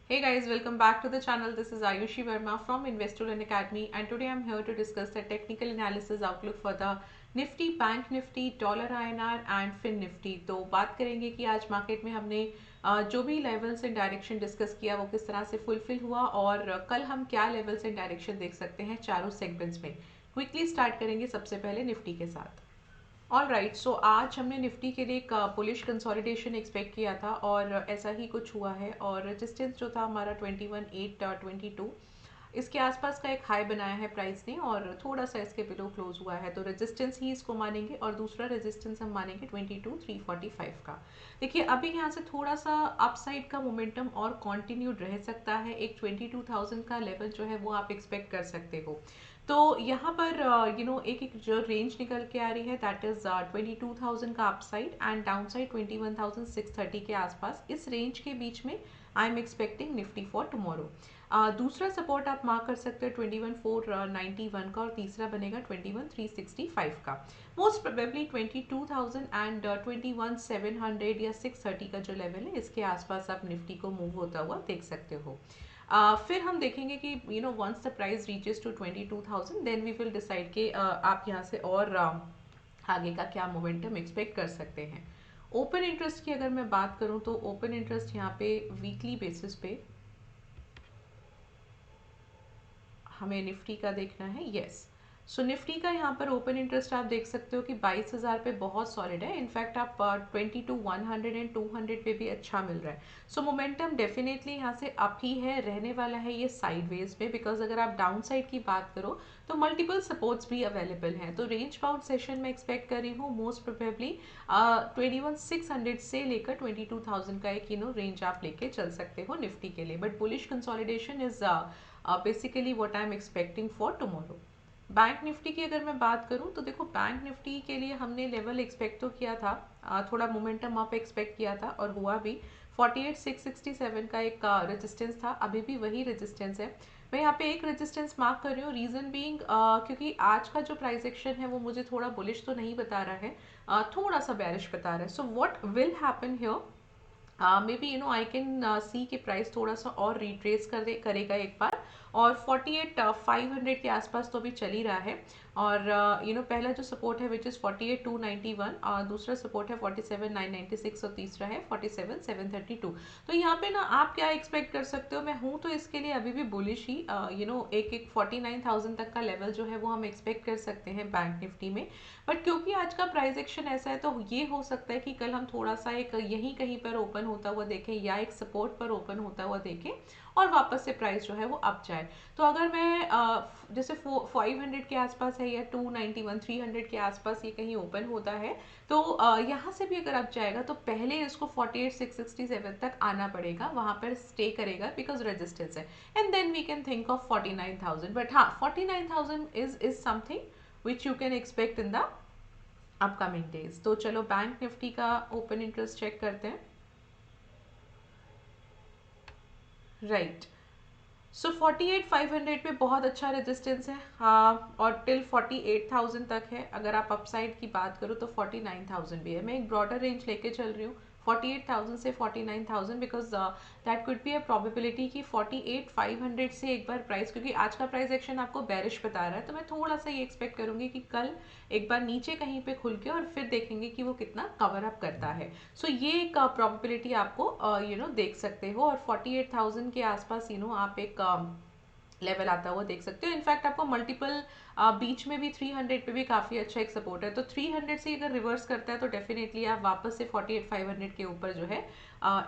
Hey guys, welcome back to the channel. This is Ayushi Verma from Investoland Academy, and today I'm here to discuss the technical analysis outlook for the Nifty, Bank Nifty, Dollar INR and Fin Nifty. तो बात करेंगे कि आज market में हमने जो भी levels and direction discuss किया वो किस तरह से फुलफिल हुआ और कल हम क्या लेवल्स एंड डायरेक्शन देख सकते हैं चारों सेगमेंट्स में। क्विकली स्टार्ट करेंगे सबसे पहले निफ्टी के साथ। ऑल राइट, सो आज हमने निफ्टी के लिए एक बुलिश कंसोलिडेशन एक्सपेक्ट किया था और ऐसा ही कुछ हुआ है। और रेजिस्टेंस जो था हमारा 21,822 इसके आसपास का एक हाई बनाया है प्राइस ने और थोड़ा सा इसके बिलो क्लोज हुआ है, तो रेजिस्टेंस ही इसको मानेंगे और दूसरा रेजिस्टेंस हम मानेंगे 22,345 का। देखिए अभी यहाँ से थोड़ा सा अपसाइड का मोमेंटम और कंटिन्यूड रह सकता है। एक 22,000 का लेवल जो है वो आप एक्सपेक्ट कर सकते हो। तो यहाँ पर एक एक जो रेंज निकल के आ रही है दैट इज 22,000 का अपसाइड एंड डाउनसाइड 21,630 के आसपास। इस रेंज के बीच में I am expecting Nifty for tomorrow. दूसरा सपोर्ट आप मार्क कर सकते हो 21,491 का और तीसरा बनेगा 21,365 का। मोस्ट प्रोबेबली 22,000 एंड 21,700 या 630 का जो लेवल है इसके आसपास आप निफ्टी को मूव होता हुआ देख सकते हो। फिर हम देखेंगे कि once the price reaches to 22,000 then we will decide कि आप यहाँ से और आगे का क्या मोमेंटम एक्सपेक्ट कर सकते हैं। ओपन इंटरेस्ट की अगर मैं बात करूँ तो ओपन इंटरेस्ट यहाँ पे वीकली बेसिस पे हमें निफ्टी का देखना है। यस, सो निफ्टी का यहाँ पर ओपन इंटरेस्ट आप देख सकते हो कि 22,000 पे बहुत सॉलिड है। इनफैक्ट आप 22,100 एंड 200 पे भी अच्छा मिल रहा है। सो मोमेंटम डेफिनेटली यहाँ से अप ही है, रहने वाला है ये साइडवेज में, बिकॉज अगर आप डाउन साइड की बात करो तो मल्टीपल सपोर्ट्स भी अवेलेबल हैं। तो रेंज बाउंड सेशन में एक्सपेक्ट कर रही हूँ मोस्ट प्रोबेबली 21,600 से लेकर 22,000 का एक रेंज आप लेके चल सकते हो निफ्टी के लिए। But bullish consolidation is basically what I am expecting for tomorrow. Bank Nifty की अगर मैं बात करूं तो देखो बैंक निफ्टी के लिए हमने लेवल एक्सपेक्ट तो किया था, थोड़ा मोमेंटम आप एक्सपेक्ट किया था और हुआ भी। 48,667 का एक रेजिस्टेंस था, अभी भी वही रेजिस्टेंस है। मैं यहाँ पे एक रेजिस्टेंस मार्क कर रही हूँ, रीजन बीइंग क्योंकि आज का जो प्राइस एक्शन है वो मुझे थोड़ा बुलिश तो नहीं बता रहा है, थोड़ा सा बेरिश बता रहा है। So what will happen here, maybe I can see कि प्राइस थोड़ा सा और रिट्रेस करेगा एक बार और 48,500 के आसपास तो अभी चल ही रहा है। और पहला जो सपोर्ट है विच इज़ 48,291 और दूसरा सपोर्ट है 47,996 और तीसरा है 47,732। तो यहाँ पे ना आप क्या एक्सपेक्ट कर सकते हो, मैं हूँ तो इसके लिए अभी भी बुलिश ही। एक एक 49,000 तक का लेवल जो है वो हम एक्सपेक्ट कर सकते हैं बैंक निफ्टी में। बट क्योंकि आज का प्राइस एक्शन ऐसा है तो ये हो सकता है कि कल हम थोड़ा सा एक यहीं कहीं पर ओपन होता हुआ देखें या एक सपोर्ट पर ओपन होता हुआ देखें और वापस से प्राइस जो है वो अप जाए। तो अगर मैं जैसे 500 के आसपास है या 291 300 के आसपास ये कहीं ओपन होता है तो यहाँ से भी अगर अप जाएगा तो पहले इसको 48,667 तक आना पड़ेगा, वहां पर स्टे करेगा बिकॉज रेजिस्टेंस है and then we can think of 49,000। But हाँ, 49,000 is something which you can expect in the upcoming days. तो चलो बैंक निफ्टी का ओपन इंटरेस्ट चेक करते हैं। राइट, सो 48,500 पे बहुत अच्छा रेजिस्टेंस है, हाँ, और टिल 48,000 तक है। अगर आप अपसाइड की बात करो तो 49,000 भी है। मैं एक ब्रॉडर रेंज लेके चल रही हूँ 48,000 से 49,000 because that could be a probability कि 48,500 से एक बार प्राइस, क्योंकि आज का प्राइस एक्शन आपको बेरिश बता रहा है, तो मैं थोड़ा सा ये एक्सपेक्ट करूंगी कि कल एक बार नीचे कहीं पे खुल के और फिर देखेंगे कि वो कितना कवर अप करता है। सो ये एक प्रोबेबिलिटी आपको देख सकते हो और 48,000 के आसपास आप एक लेवल आता हुआ देख सकते हो। इनफैक्ट आपको मल्टीपल बीच में भी 300 पे भी काफ़ी अच्छा एक सपोर्ट है, तो 300 से अगर रिवर्स करता है तो डेफिनेटली आप वापस से 48,500 के ऊपर जो है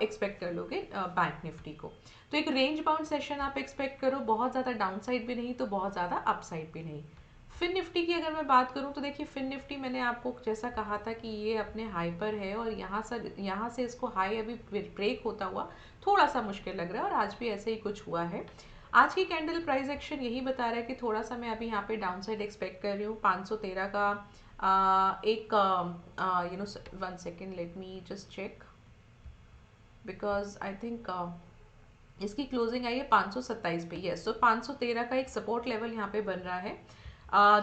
एक्सपेक्ट कर लोगे बैंक निफ्टी को। तो एक रेंज बाउंड सेशन आप एक्सपेक्ट करो, बहुत ज़्यादा डाउन साइड भी नहीं तो बहुत ज़्यादा अप साइड भी नहीं। फिन निफ्टी की अगर मैं बात करूं तो देखिए फिन निफ्टी मैंने आपको जैसा कहा था कि ये अपने हाई पर है और यहाँ से इसको हाई अभी ब्रेक होता हुआ थोड़ा सा मुश्किल लग रहा है और आज भी ऐसे ही कुछ हुआ है। आज की कैंडल प्राइस एक्शन यही बता रहा है कि थोड़ा सा मैं अभी यहाँ पे डाउन साइड एक्सपेक्ट कर रही हूँ 513 का। एक 1 second, let me just check because I think इसकी क्लोजिंग आई है 527 पे। यस, तो 513 का एक सपोर्ट लेवल यहाँ पे बन रहा है।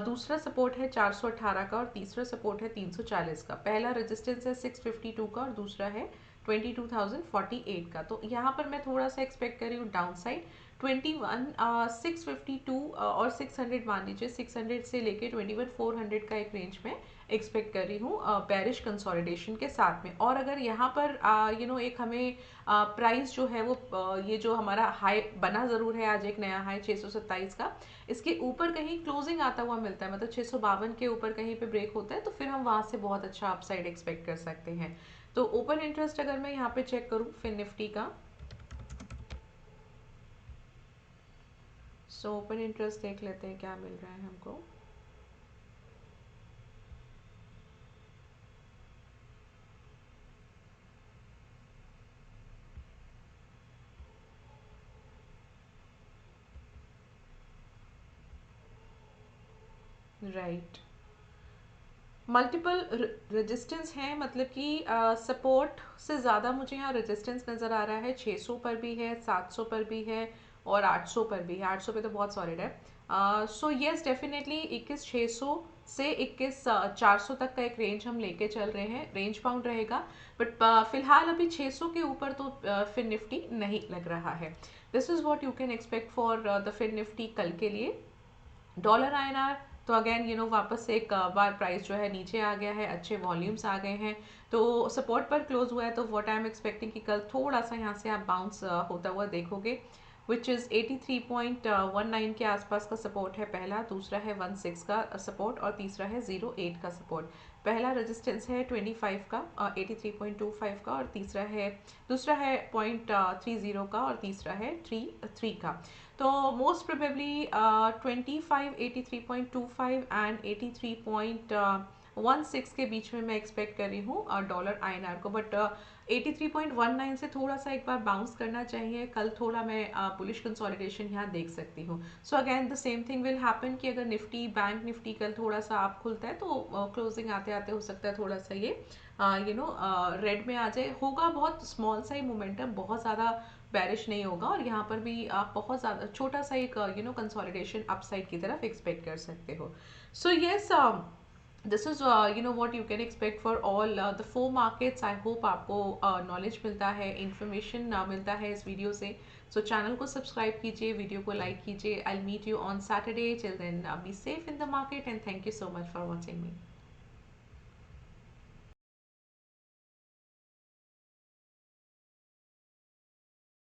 दूसरा सपोर्ट है 418 का और तीसरा सपोर्ट है 340 का। पहला रेजिस्टेंस है 652 का और दूसरा है 22,048 का। तो यहाँ पर मैं थोड़ा सा एक्सपेक्ट कर रही हूँ डाउन साइड 652 और 600 मान लीजिए, 600 से लेके 21,400 का एक रेंज में एक्सपेक्ट कर रही हूँ बेरिश कंसोलिडेशन के साथ में। और अगर यहाँ पर एक हमें प्राइस जो है वो ये जो हमारा हाई बना ज़रूर है आज, एक नया हाई 627 का, इसके ऊपर कहीं क्लोजिंग आता हुआ मिलता है, मतलब 652 के ऊपर कहीं पे ब्रेक होता है, तो फिर हम वहाँ से बहुत अच्छा अपसाइड एक्सपेक्ट कर सकते हैं। तो ओपन इंटरेस्ट अगर मैं यहाँ पे चेक करूँ फिन निफ्टी का, सो ओपन इंटरेस्ट देख लेते हैं क्या मिल रहा है हमको। राइट, मल्टीपल रेजिस्टेंस हैं, मतलब कि सपोर्ट से ज़्यादा मुझे यहाँ रेजिस्टेंस नज़र आ रहा है। 600 पर भी है, 700 पर भी है और 800 पर भी है। 800 पे तो बहुत सॉलिड है। सो येस डेफिनेटली 21,600 से 21,400 तक का एक रेंज हम लेके चल रहे हैं, रेंज बाउंड रहेगा। बट फिलहाल अभी 600 के ऊपर तो फिन निफ्टी नहीं लग रहा है। This is what you can expect for the fin Nifty कल के लिए। डॉलर आईएनआर तो अगेन वापस से एक बार प्राइस जो है नीचे आ गया है, अच्छे वॉल्यूम्स आ गए हैं, तो सपोर्ट पर क्लोज हुआ है। तो व्हाट आई एम एक्सपेक्टिंग कि कल थोड़ा सा यहाँ से आप बाउंस होता हुआ देखोगे, विच इज़ 83.19 के आसपास का सपोर्ट है पहला, दूसरा है 16 का सपोर्ट और तीसरा है 08 का सपोर्ट। पहला रेजिस्टेंस है 25 का 83.25 का, और दूसरा है 0.30 का, और तीसरा है 3 का। तो मोस्ट प्रोबेबली 25, 83.25 एंड 83.16 के बीच में मैं एक्सपेक्ट कर रही हूँ डॉलर आईएनआर को। बट 83.19 से थोड़ा सा एक बार बाउंस करना चाहिए कल, थोड़ा मैं बुलिश कंसोलिडेशन यहाँ देख सकती हूँ। So again the same thing will happen कि अगर निफ्टी, बैंक निफ्टी कल थोड़ा सा आप खुलता है तो क्लोजिंग आते आते हो सकता है थोड़ा सा ये रेड में आ जाए। होगा बहुत स्मॉल सा ही मोमेंटम, बहुत ज़्यादा बेरिश नहीं होगा, और यहाँ पर भी आप बहुत ज़्यादा छोटा सा एक कंसोलिडेशन अपसाइड की तरफ एक्सपेक्ट कर सकते हो। So yes, this is what you can expect for all the four markets. I hope आपको नॉलेज मिलता है, इंफॉर्मेशन मिलता है इस वीडियो से। सो चैनल को सब्सक्राइब कीजिए, वीडियो को लाइक कीजिए। I meet you on Saturday. Till then be safe in the market and thank you so much for watching me.